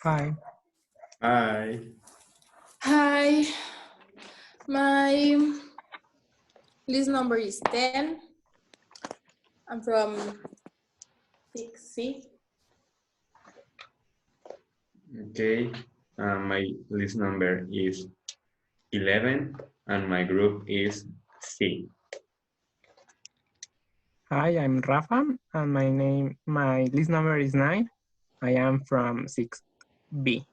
Hi. Hi. Hi, my list number is 10. I'm from 6C. Okay. My list number is 11 and my group is C. Hi, I'm Rafa and my list number is 9. I am from 6B.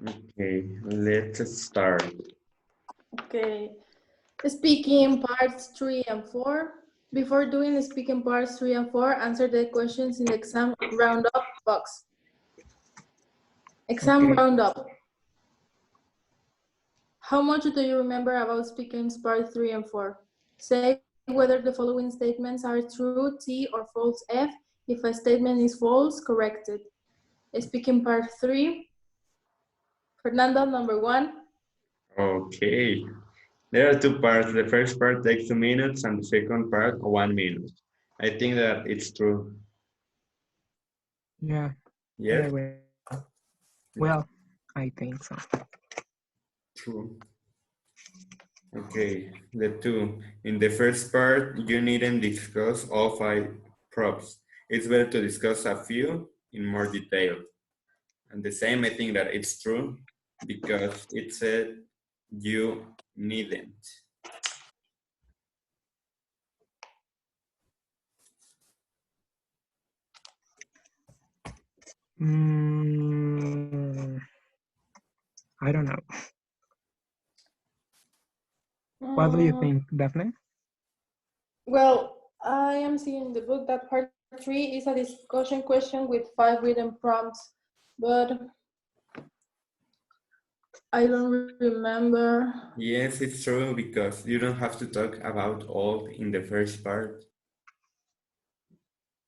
Okay, let's start. Okay. Speaking parts 3 and 4. Before doing the speaking parts 3 and 4, answer the questions in the exam roundup box. Exam Okay. roundup. How much do you remember about speaking part 3 and 4? Say whether the following statements are true, T, or false, F. If a statement is false, correct it. Speaking part 3. Fernando, number 1. Okay. There are two parts. The first part takes 2 minutes and the second part 1 minute. I think that it's true. Yeah. Yes? Well, I think so. True. Okay, the two. In the first part, you needn't discuss all 5 props. It's better to discuss a few in more detail. And the same, I think that it's true because it said you needn't. I don't know. What do you think, Daphne? Well, I am seeing in the book that part 3 is a discussion question with 5 written prompts, but I don't remember. Yes, it's true because you don't have to talk about all in the first part.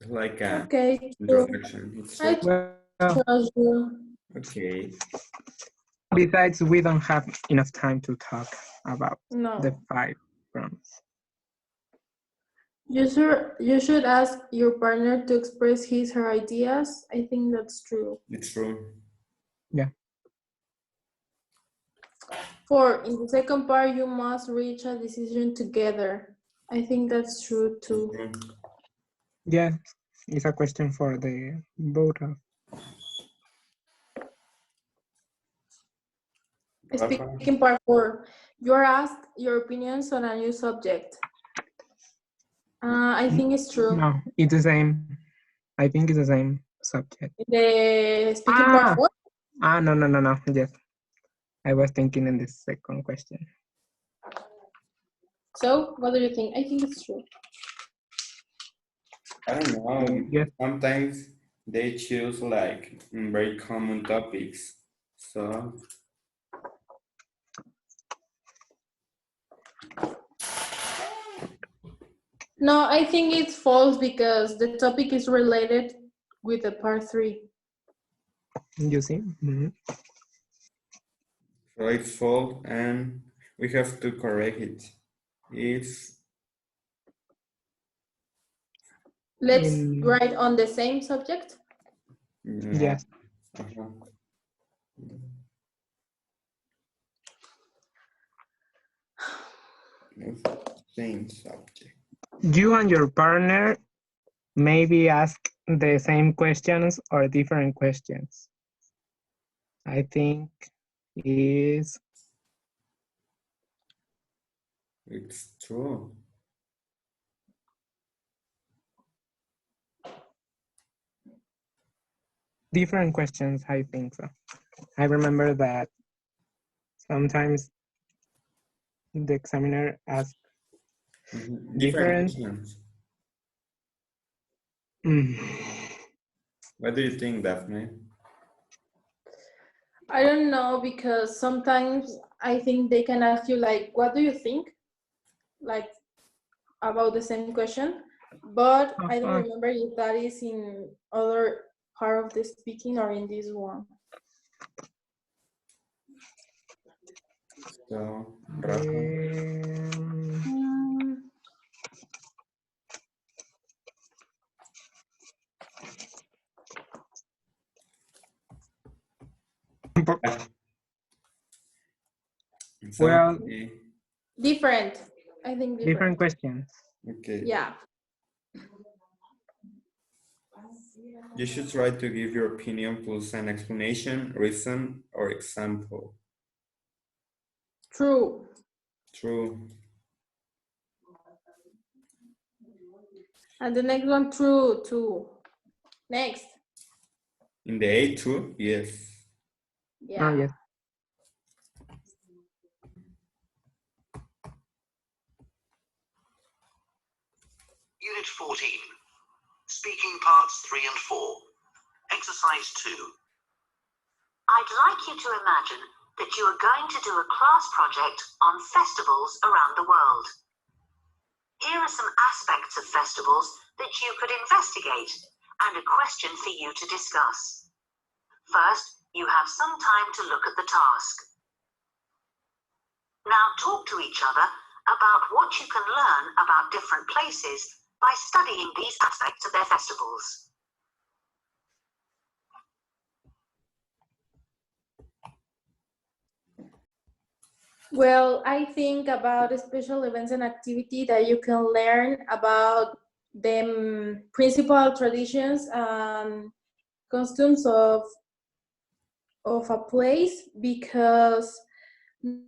It's like a Okay, introduction. It's true. Well, trust you. Okay. besides, we don't have enough time to talk about the No. 5 prompts. You should ask your partner to express his her ideas. I think that's true. It's true. Yeah. 4. In the second part, you must reach a decision together. I think that's true too. Yeah, it's a question for the both of. Speaking part 4, you are asked your opinions on a new subject. I think it's true. No, it's the same. I think it's the same subject. The speaking part 4? No. Yes. I was thinking in the second question. So, what do you think? I think it's true. I don't know. Yes. Sometimes they choose like very common topics. So No, I think it's false because the topic is related with the part 3. You see? so it's false and we have to correct it. It's Let's write on the same subject. no. Yes. Same subject. You and your partner maybe ask the same questions or different questions. I think is It's true. different questions. I think so. I remember that sometimes the examiner asks different questions. Mm. What do you think, Daphne? I don't know because sometimes I think they can ask you like, what do you think? Like about the same question, but I don't remember if that is in other part of the speaking or in this one. So, Rafa. tiempo. So, Well, Different. I think different questions. okay. Yeah. You should try to give your opinion plus an explanation, reason, or example. True. True. And the next one, true too. Next. In the A, true? Yes. Yeah. Oh, yes. Unit 14. Speaking parts 3 and 4. Exercise 2. I'd like you to imagine that you are going to do a class project on festivals around the world. Here are some aspects of festivals that you could investigate and a question for you to discuss. First, you have some time to look at the task. Now talk to each other about what you can learn about different places by studying these aspects of their festivals. Well, I think about special events and activity that you can learn about the principal traditions and costumes of a place, because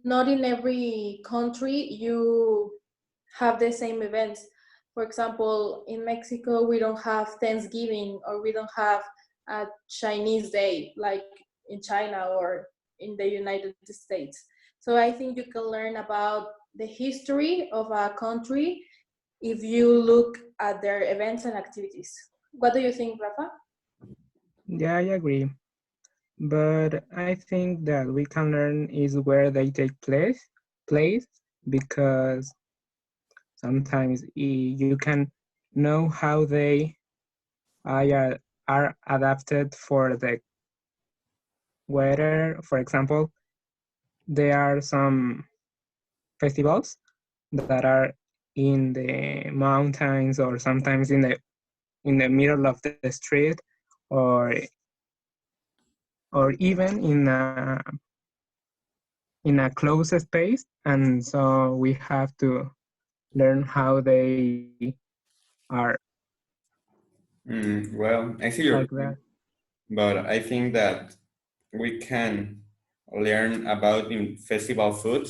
not in every country you have the same events. For example, in Mexico, we don't have Thanksgiving, or we don't have a Chinese day like in China or in the United States. So I think you can learn about the history of a country if you look at their events and activities. What do you think, Rafa? Yeah, I agree. But I think that we can learn is where they take place, because sometimes you can know how they are adapted for the weather. For example, there are some festivals that are in the mountains, or sometimes in the middle of the street, or even in a closed space, and so we have to learn how they are Well, I see your like point, that. but I think that we can learn about in festival food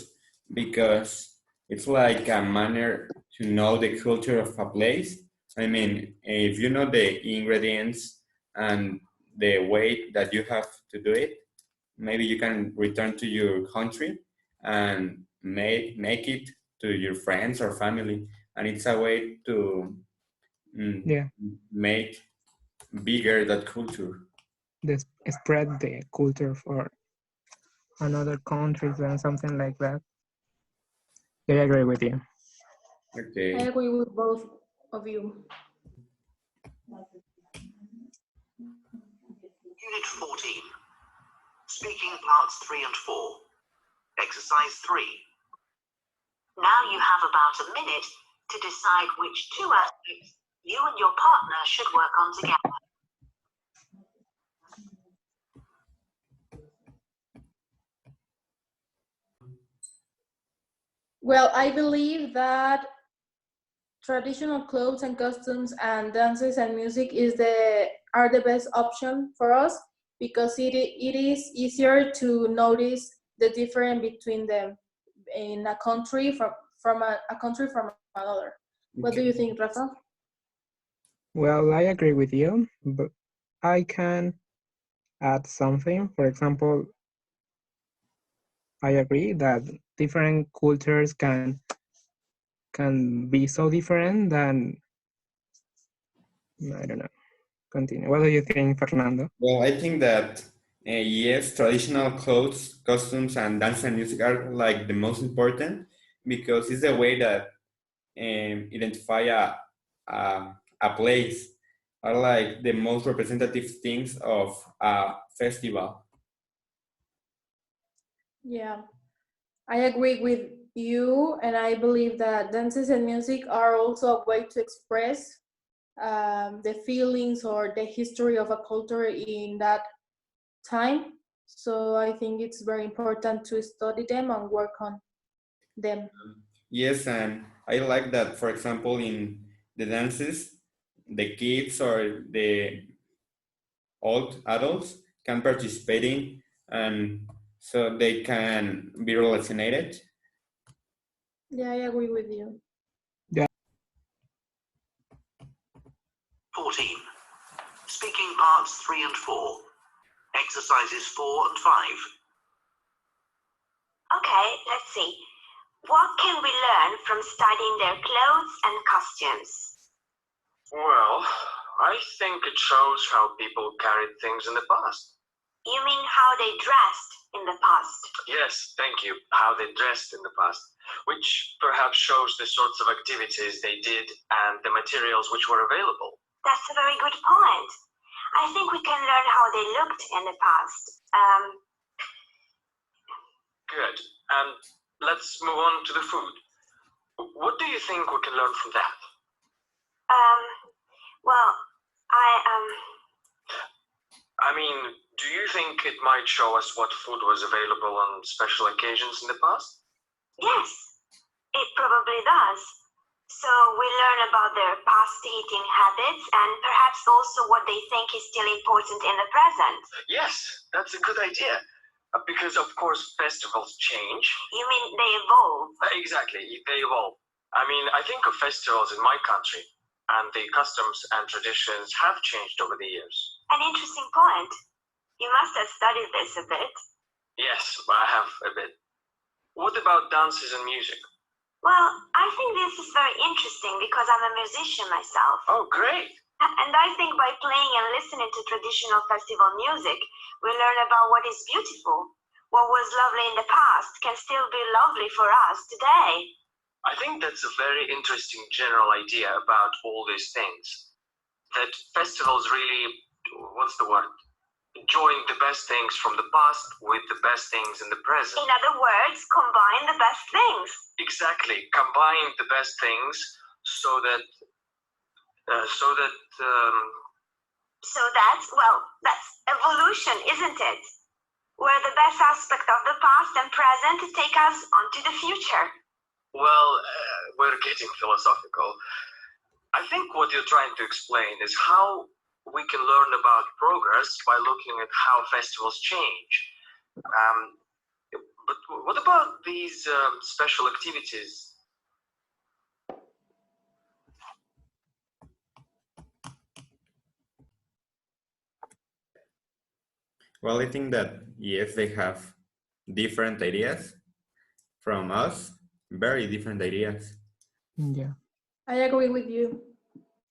because it's like a manner to know the culture of a place. I mean, if you know the ingredients and the way that you have to do it, maybe you can return to your country and make it to your friends or family. And it's a way to Yeah, make bigger that culture. this spread the culture for another countries and something like that. Yeah, I agree with you. I Okay. agree with both of you. Unit 14. Speaking parts 3 and 4. Exercise 3. Now you have about a minute to decide which two aspects you and your partner should work on together. Well, I believe that traditional clothes and costumes and dances and music are the best option for us, because it is easier to notice the difference between them in a country from a country from another. What do you think, Rafa? Well, I agree with you, but I can add something. For example, I agree that different cultures can be so different than, I don't know. Continue. What do you think, Fernando? Well, I think that yes, traditional clothes, costumes, and dance and music are like the most important because it's the way that identify a place. Are like the most representative things of a festival. Yeah, I agree with you, and I believe that dances and music are also a way to express the feelings or the history of a culture in that time. So I think it's very important to study them and work on them. Yes, and I like that, for example, in the dances, the kids or the old adults can participate in, and so they can be related. Yeah, I agree with you. 14. Speaking parts 3 and 4. Exercises 4 and 5. Okay, let's see. What can we learn from studying their clothes and costumes? Well, I think it shows how people carried things in the past. You mean how they dressed in the past? Yes, thank you. How they dressed in the past, which perhaps shows the sorts of activities they did and the materials which were available. That's a very good point. I think we can learn how they looked in the past. Good. And let's move on to the food. What do you think we can learn from that? Well, I mean, do you think it might show us what food was available on special occasions in the past? yes, it probably does. So we learn about their past eating habits and perhaps also what they think is still important in the present. Yes, that's a good idea. Because, of course, festivals change. You mean they evolve? Exactly, they evolve. I mean, I think of festivals in my country, and the customs and traditions have changed over the years. An interesting point. You must have studied this a bit. Yes, I have a bit. What about dances and music? Well, I think this is very interesting because I'm a musician myself. Oh, great! And I think by playing and listening to traditional festival music, we learn about what is beautiful. What was lovely in the past can still be lovely for us today. I think that's a very interesting general idea about all these things. That festivals really, what's the word? Join the best things from the past with the best things in the present. In other words, combine the best things. Exactly, combine the best things so that that's evolution, isn't it? Where the best aspect of the past and present take us onto the future. Well, we're getting philosophical. I think what you're trying to explain is how we can learn about progress by looking at how festivals change. But what about these special activities? Well, I think that yes, they have different ideas from us, very different ideas. Yeah. I agree with you.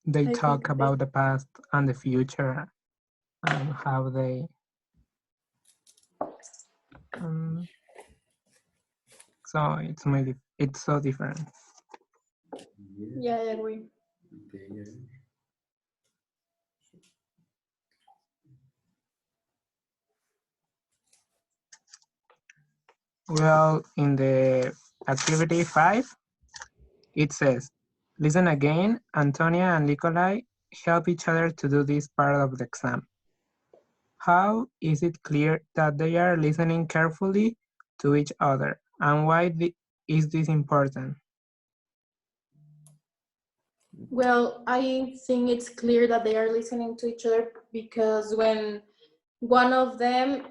They I talk think about the past and the future and how they so it's so different. Yeah, I agree. Well, in the activity 5, it says, listen again, Antonia and Nikolai help each other to do this part of the exam. How is it clear that they are listening carefully to each other, and why is this important? Well, I think it's clear that they are listening to each other because when one of them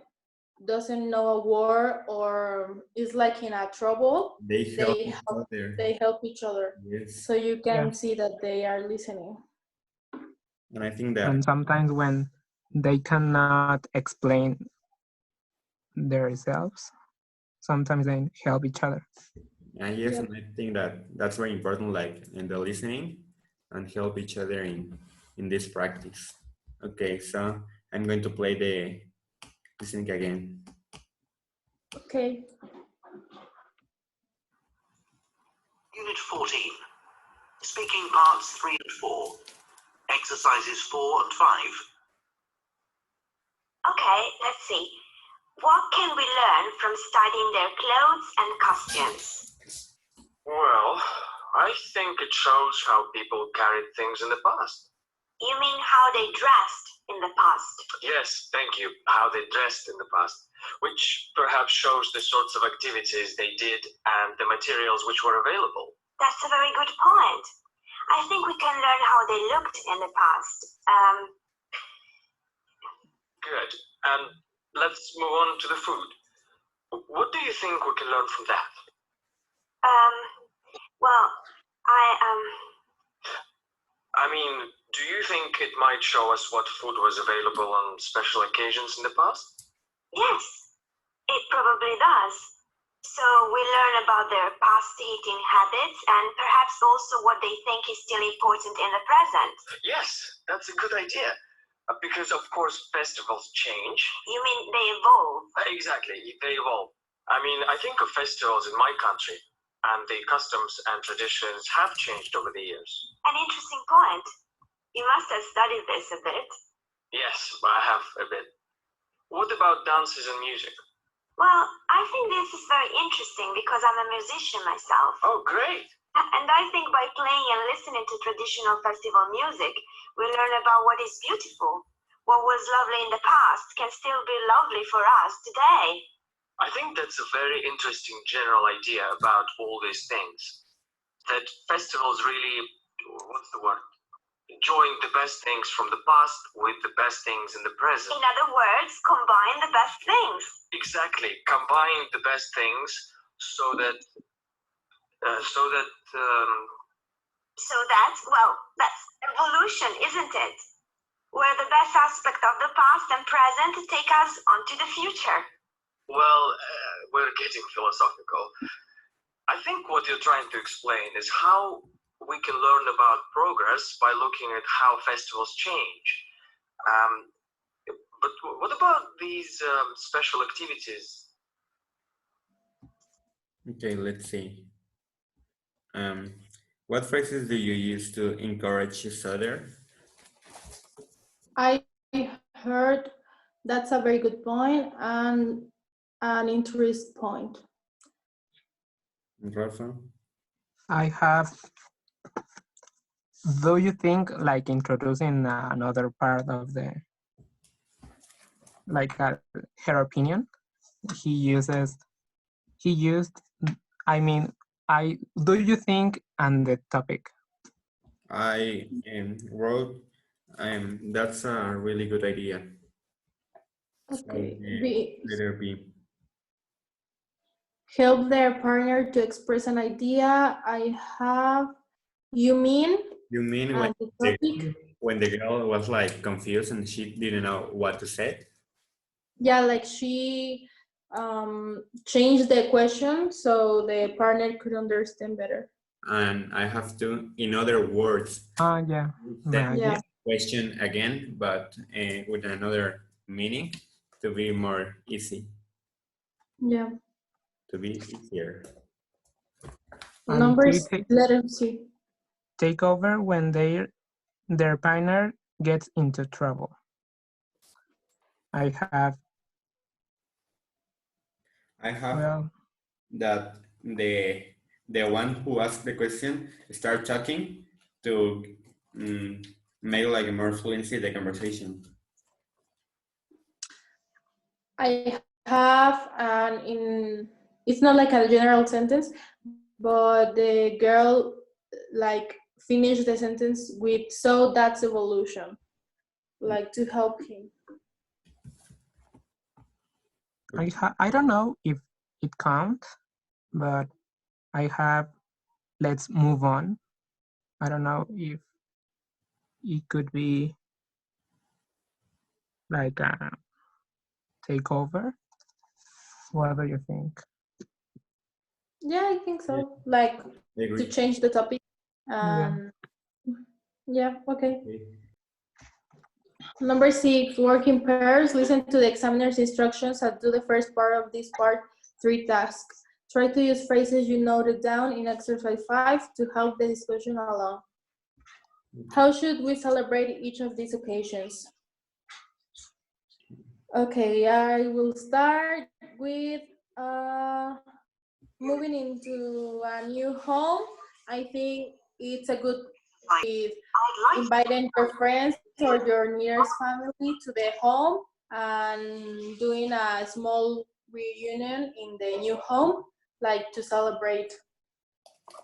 doesn't know a word or is like in a trouble, They help each other. They help each other. Yes. So you can see that they are listening. And I think that. And sometimes when they cannot explain themselves, sometimes they help each other. And yes, and I think that that's very important, like in the listening and help each other in this practice. Okay, so I'm going to play the listening again. Okay. Unit 14. Speaking parts 3 and 4. Exercises 4 and 5. Okay, let's see. What can we learn from studying their clothes and costumes? Well, I think it shows how people carried things in the past. You mean how they dressed in the past. Yes, thank you. How they dressed in the past, which perhaps shows the sorts of activities they did and the materials which were available. That's a very good point. I think we can learn how they looked in the past. Good. And let's move on to the food. What do you think we can learn from that? Well, I mean, do you think it might show us what food was available on special occasions in the past? yes, it probably does. So we learn about their past eating habits and perhaps also what they think is still important in the present. Yes, that's a good idea. Because of course festivals change. You mean they evolve? Exactly, they evolve. I mean, I think of festivals in my country, and the customs and traditions have changed over the years. An interesting point. You must have studied this a bit. Yes, I have a bit. What about dances and music? Well, I think this is very interesting because I'm a musician myself. Oh, great! And I think by playing and listening to traditional festival music, we learn about what is beautiful. What was lovely in the past can still be lovely for us today. I think that's a very interesting general idea about all these things. That festivals really, what's the word? Join the best things from the past with the best things in the present. In other words, combine the best things. Exactly, combine the best things so that Well, that's evolution, isn't it? Where the best aspect of the past and present take us onto the future. Well, we're getting philosophical. I think what you're trying to explain is how we can learn about progress by looking at how festivals change. But what about these special activities? Okay, let's see. What phrases do you use to encourage each other? I heard that's a very good point and an interest point. Rafa? I have, do you think like introducing another part of the, like her opinion, he used, do you think, and the topic? I wrote, that's a really good idea. Okay, Letter B. help their partner to express an idea. I have, you mean when the topic? when the girl was like confused and she didn't know what to say? Yeah, like she changed the question so the partner could understand better. And I have to, in other words, Yeah, right. Yeah. question again, but with another meaning to be more easy. Yeah. To be easier. Numbers, letter C. Take over when their partner gets into trouble. I have well, that the one who asked the question start talking to make like more fluency the conversation. I have it's not like a general sentence, but the girl like finished the sentence with, so that's evolution, like to help him. I don't know if it counts, but I have, let's move on. I don't know if it could be like a takeover. What do you think? Yeah, I think so. Like to change the topic. Yeah, okay. Number 6, work in pairs. Listen to the examiner's instructions and do the first part of this part 3 tasks. Try to use phrases you noted down in exercise 5 to help the discussion along. How should we celebrate each of these occasions? Okay, I will start with moving into a new home. I think it's a good with inviting your friends or your nearest family to the home and doing a small reunion in the new home, like to celebrate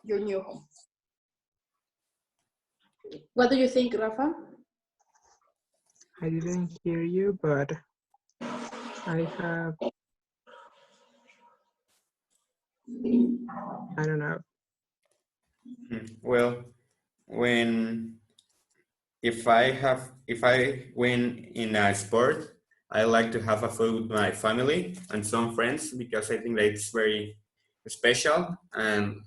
your new home. What do you think, Rafa? I didn't hear you, but I have, I don't know. Well, when if I win in a sport, I like to have a food with my family and some friends because I think that it's very special, and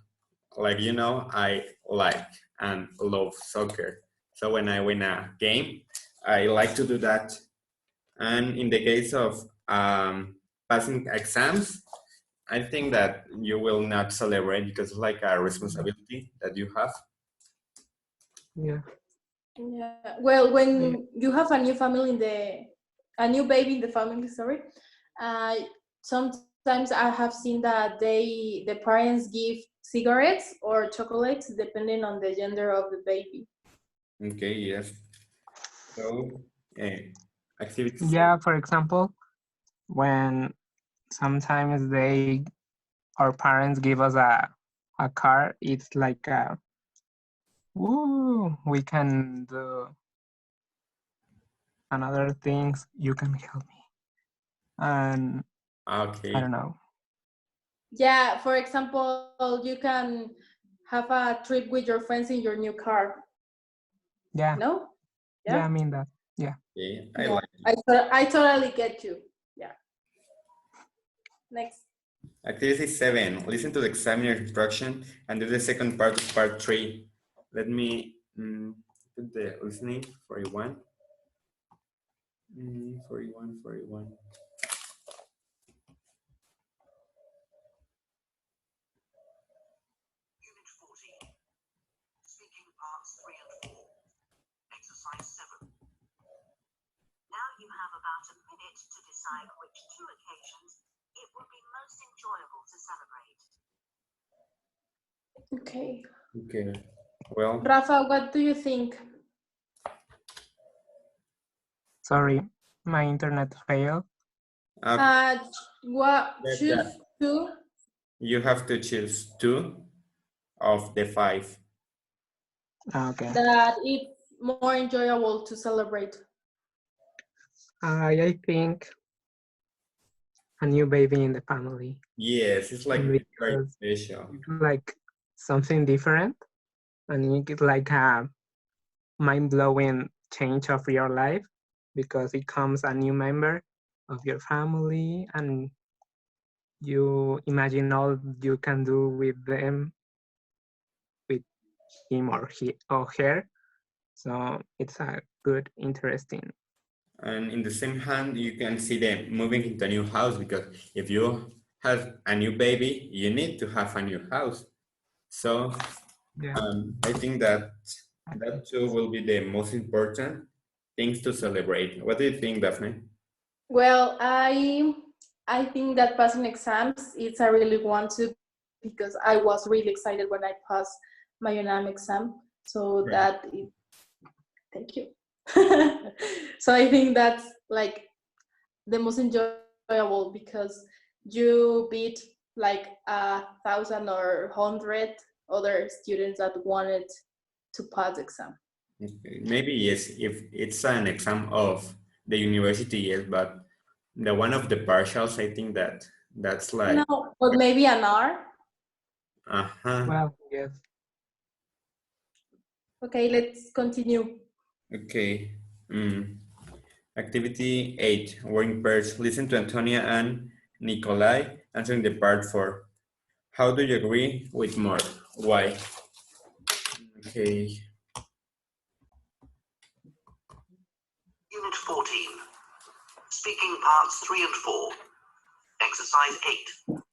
like I like and love soccer. So when I win a game, I like to do that. And in the case of passing exams, I think that you will not celebrate because it's like a responsibility that you have. Yeah. Yeah. Well, when you have a new family a new baby in the family, sorry, uh, sometimes I have seen that the parents give cigarettes or chocolates depending on the gender of the baby. Okay, yes. So, activities. Yeah, for example, when sometimes our parents give us a car, it's like woo, we can do another things. You can help me. And I Okay. don't know. Yeah, for example, you can have a trip with your friends in your new car. Yeah. No? Yeah, I mean that. Yeah. Okay, I Yeah. like I totally get you. Yeah. Next. Activity 7. Listen to the examiner's instruction and do the second part of part 3. Let me put the listening 41. 41. Unit 14. Speaking parts 3 and 4. Exercise 7. Now you have about a minute to decide which two occasions it would be most enjoyable to celebrate. Okay. Okay. Well, Rafa, what do you think? Sorry, my internet failed. What that choose two you have to choose 2 of the 5. Okay. that it's more enjoyable to celebrate? I think a new baby in the family Yes, it's like very because special. it's like something different and it's like a mind-blowing change of your life because it comes a new member of your family and you imagine all you can do with them, with him or her. So it's a good, interesting. And in the same hand, you can see them moving into a new house because if you have a new baby, you need to have a new house. So Yeah. I think that that too will be the most important things to celebrate. What do you think, Daphne? Well, I think that passing exams it's a really want to because I was really excited when I passed my UNAM exam. So Right. that it, thank you. So I think that's like the most enjoyable because you beat like 1,000 or 100 other students that wanted to pass the exam. Okay. Maybe yes, if it's an exam of the university, yes, but the one of the partials, I think that that's like, No, but maybe an hour. uh-huh. Well, yes. Okay, let's continue. Okay. Activity 8, word pairs. Listen to Antonia and Nikolai answering the part 4. How do you agree with Mark? Why? Okay. Unit 14. Speaking parts 3 and 4. Exercise 8.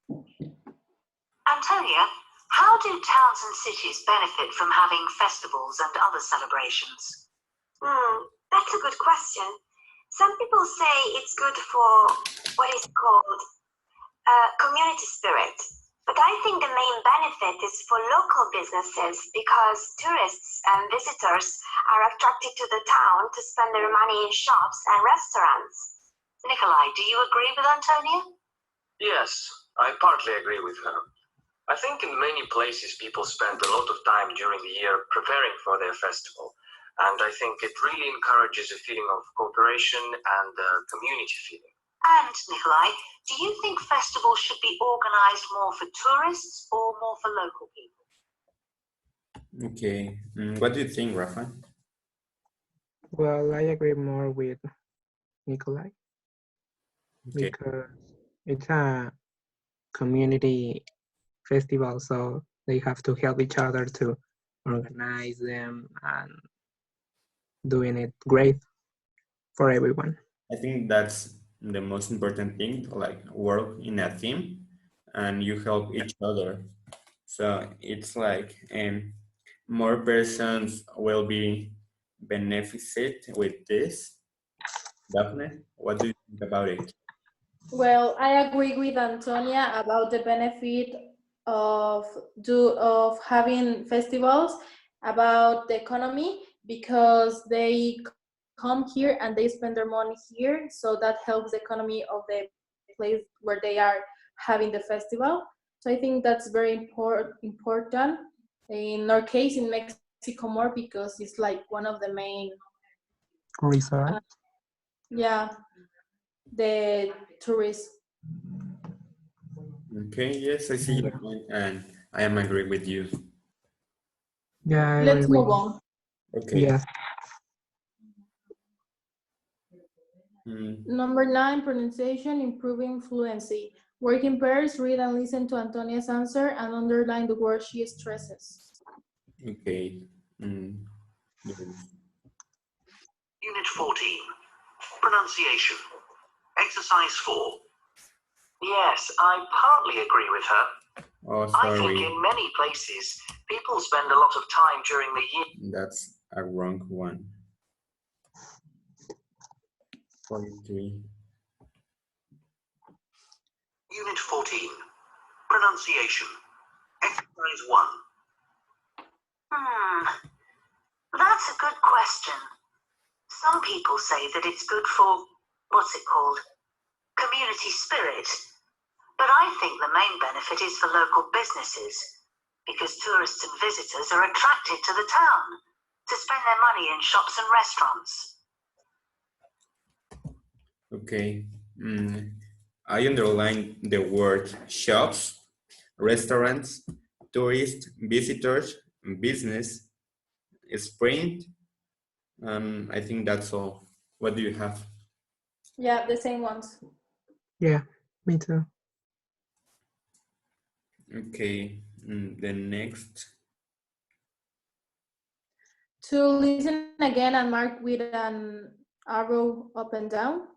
Antonia, how do towns and cities benefit from having festivals and other celebrations? That's a good question. Some people say it's good for what is called community spirit. But I think the main benefit is for local businesses because tourists and visitors are attracted to the town to spend their money in shops and restaurants. Nikolai, do you agree with Antonia? Yes, I partly agree with her. I think in many places people spend a lot of time during the year preparing for their festival. And I think it really encourages a feeling of cooperation and community feeling. And Nikolai, do you think festivals should be organized more for tourists or more for local people? Okay. What do you think, Rafa? Well, I agree more with Nikolai Okay. because it's a community festival, so they have to help each other to organize them and doing it great for everyone. I think that's the most important thing, like work in a team and you help each other. So it's like more persons will be benefited with this. Daphne, what do you think about it? Well, I agree with Antonia about the benefit of having festivals, about the economy, because they come here and they spend their money here, so that helps the economy of the place where they are having the festival. So I think that's very important. In our case, in Mexico more, because it's like one of the main, Resort. yeah, the tourist. Okay, yes, I see your point and I am agree with you. Yeah, I Let's agree move with on. Okay. Yes. Number 9, pronunciation, improving fluency. Work in pairs, read and listen to Antonia's answer and underline the word she stresses. Okay. Yes. Unit 14. Pronunciation. Exercise 4. Yes, I partly agree with her. Oh, I think sorry. in many places, people spend a lot of time during the year. That's a wrong one. 43. Unit 14. Pronunciation. Exercise 1. That's a good question. Some people say that it's good for, what's it called? Community spirit. But I think the main benefit is for local businesses, because tourists and visitors are attracted to the town to spend their money in shops and restaurants. Okay. I underline the word shops, restaurants, tourists, visitors, business, sprint. I think that's all. What do you have? Yeah, the same ones. Yeah, me too. Okay. The next. To listen again and mark with an arrow up and down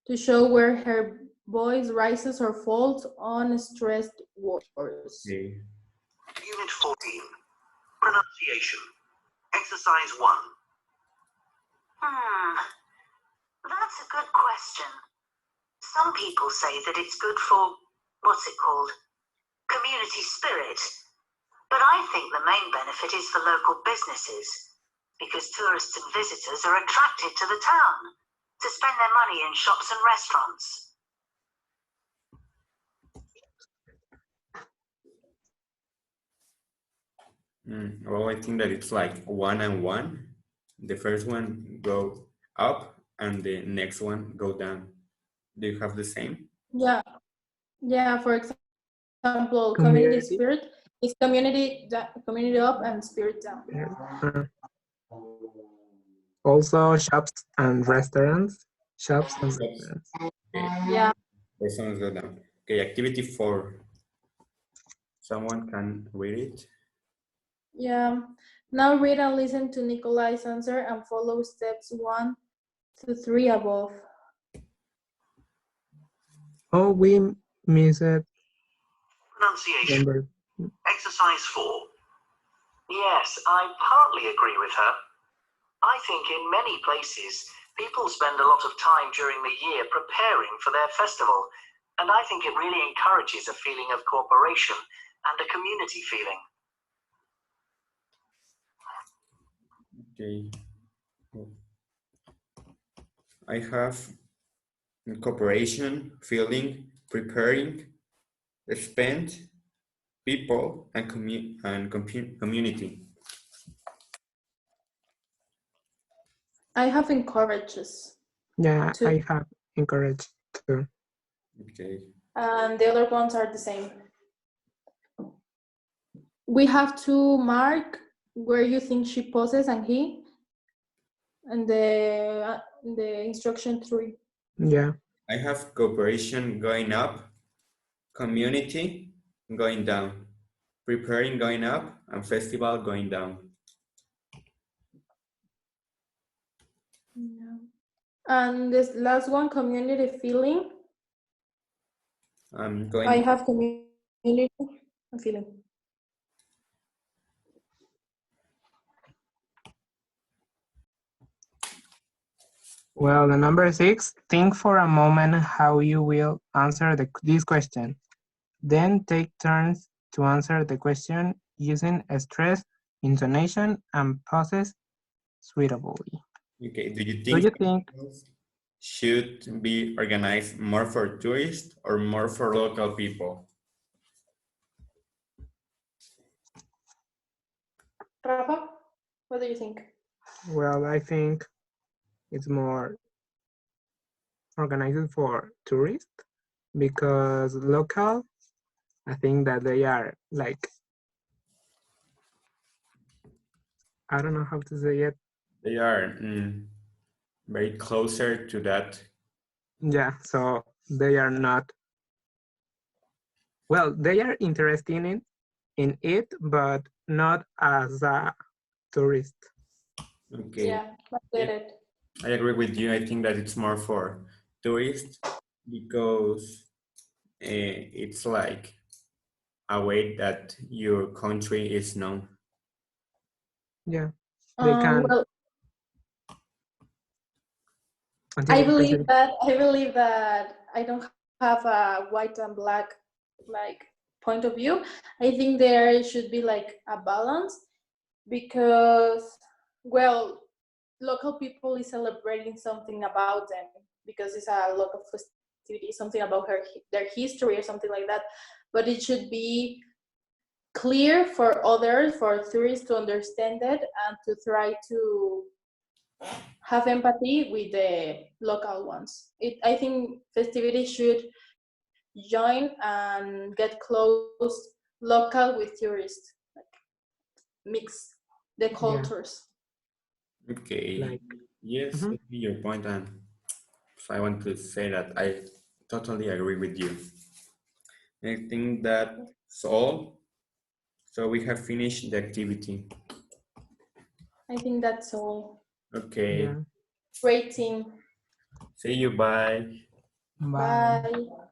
to show where her voice rises or falls on stressed words. Okay. Unit 14. Pronunciation. Exercise 1. That's a good question. Some people say that it's good for, what's it called? Community spirit. But I think the main benefit is for local businesses, because tourists and visitors are attracted to the town to spend their money in shops and restaurants. Well, I think that it's like 1 and 1. The first one go up and the next one go down. Do you have the same? Yeah, for example, community Community. spirit is community up and spirit down. Also, shops and restaurants. Shops and restaurants. Okay. Yeah. First one go down. Okay, activity 4. Someone can read it? Yeah. Now read and listen to Nikolai's answer and follow steps 1 to 3 above. Oh, we missed Pronunciation. number. Exercise 4. Yes, I partly agree with her. I think in many places, people spend a lot of time during the year preparing for their festival. And I think it really encourages a feeling of cooperation and a community feeling. Okay. I have cooperation, feeling, preparing, spend, people, and community. I have encourages. Yeah, Two. I have encouraged too. Okay. And the other ones are the same. We have to mark where you think she poses and he, and the instruction 3. Yeah. I have cooperation going up, community going down, preparing going up, and festival going down. Yeah. And this last one, community feeling. Going. I have community and feeling. Well, the number 6, think for a moment how you will answer this question. Then take turns to answer the question using a stress, intonation, and pauses suitably. Okay, do you Do think you think? should be organized more for tourists or more for local people? Rafa, what do you think? Well, I think it's more organized for tourists because local, I think that they are like, I don't know how to say it. They are very closer to that. Yeah, so they are not, well, they are interested in it, but not as a tourist. Okay. Yeah, I get it. I agree with you. I think that it's more for tourists because it's like a way that your country is known. Yeah, they can. Well, I believe that I don't have a white and black like point of view. I think there should be like a balance because, well, local people is celebrating something about them because it's a local festivity, something about their history or something like that. But it should be clear for others, for tourists to understand it and to try to have empathy with the local ones. I think festivities should join and get close local with tourists, like mix the cultures. Okay. Like, Yes, I see your point, and I want to say that I totally agree with you. I think that's all. So we have finished the activity. I think that's all. Okay. yeah. Great team. See you. Bye. Bye. Bye.